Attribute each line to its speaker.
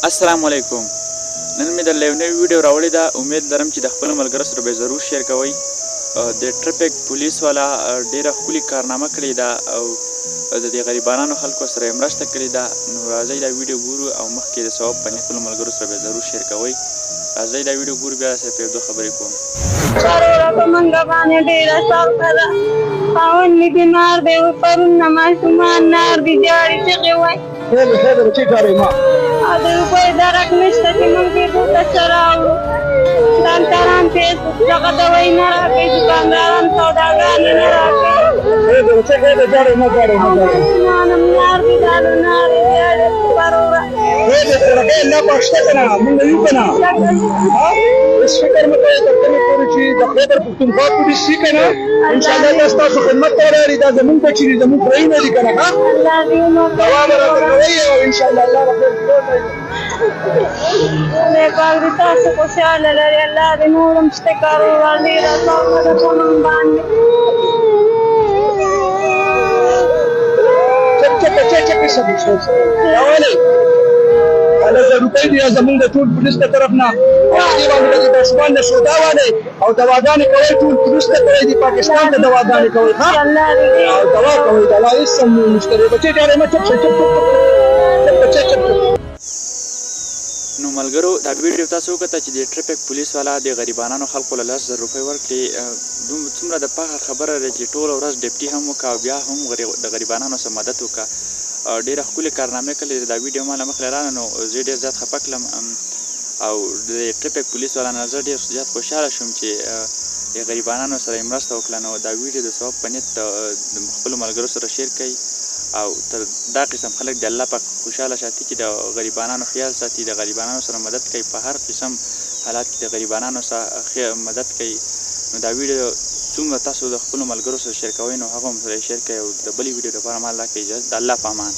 Speaker 1: السلام علیکم. نن مې درله یو نوې ویډیو راوړې ده. امید لرم چې د خپلو ملګرو سره به یې ضرور شیر کوئ. د ټرافیک پولیس والا ډېره ښکلې کارنامه کړې ده او د دې غریبانو خلکو سره یې مرسته کړې ده. نو راځئ دا ویډیو ګورو او مخکې د ثواب په نیت خپلو ملګرو سره به یې ضرور شیر کوئ. راځئ دا ویډیو ګورو، بیا راسره په یو دوه خبرې کوم.
Speaker 2: ضروره په منګه باندې ډېره سخته ده. خاوند مې بیمار دی، پرون نه ماشومان نار دي جاړي چغې وایي.
Speaker 3: خیر بچې ګارې ما
Speaker 2: او د روپۍ درک نشته چې موږ دې دلته څه راوړو. ډاکټران تېز دغه دوایي نه راکوي، دوکانداران سوداګانې نه راکوي.
Speaker 3: خیر بچې ګارې ما ګارې
Speaker 2: ماشومان هم نار دي، دالو نارې جاړي ضروره.
Speaker 3: خیر رګې نه پښته کنه موږ یو کنه اس فکر مې کوي تر دې پورې چې د خیبر پښتونخوا پولیس شي کنه ان شاء الله تاسو خدمت وراري دا زمونږ بچی دي، زمونږ برین دي کنه ها
Speaker 2: الله دې مو
Speaker 3: دوا راکوي او ان شاء الله الله رب
Speaker 2: خدای پاک دې تاسو خوشحاله لري. الله دې نور هم شته کاروبار ډېره سوکه ده په موږ باندې.
Speaker 3: چپ راولې اله ضروري دي زمونږ د ټول پولیس ته طرف نه دې باندې د پاسمان نه سودا والے او دواګانې کوي، ټول پولیس ته کوي، د پاکستان ته دواګانې کوي ها
Speaker 2: الله دې
Speaker 3: او دوا کوي دوا هیڅ سم مشکل بچي ډېر ما چپ
Speaker 1: نو ملګرو دا ویډیو تاسو وکړه چې د ټرافیک پولیس والا د غریبانو خلکو له 10,000 روپۍ ورکړي. څومره د فخر خبره ده چې ټوله ورځ ډیپټي هم وکړه او بیا هم د غریبانو سره مدد وکړه. ډېره ښکلې کارنامې کړې. دا ویډیو ما له مخکې رانه نو زه ډېر زیات خفه کړم او د ټرافیک پولیس والا نه زه ډېر زیات خوشحاله شوم چې د غریبانو سره یې مرسته وکړه. نو دا ویډیو د ثواب په نیت د خپلو ملګرو سره شیر کړئ او تر دا قسم خلک د الله پاک خوشحاله ساتي چې د غریبانو خیال ساتي، د غریبانو سره مدد کوي، په هر قسم حالات کې د غریبانو سره مدد کوي. نو دا ویډیو څومره تاسو د خپلو ملګرو سره شیر کوئ نو هغه هم سره یې شیر کړئ او د بلې ویډیو لپاره ما الله کې اجازه. د الله په امان.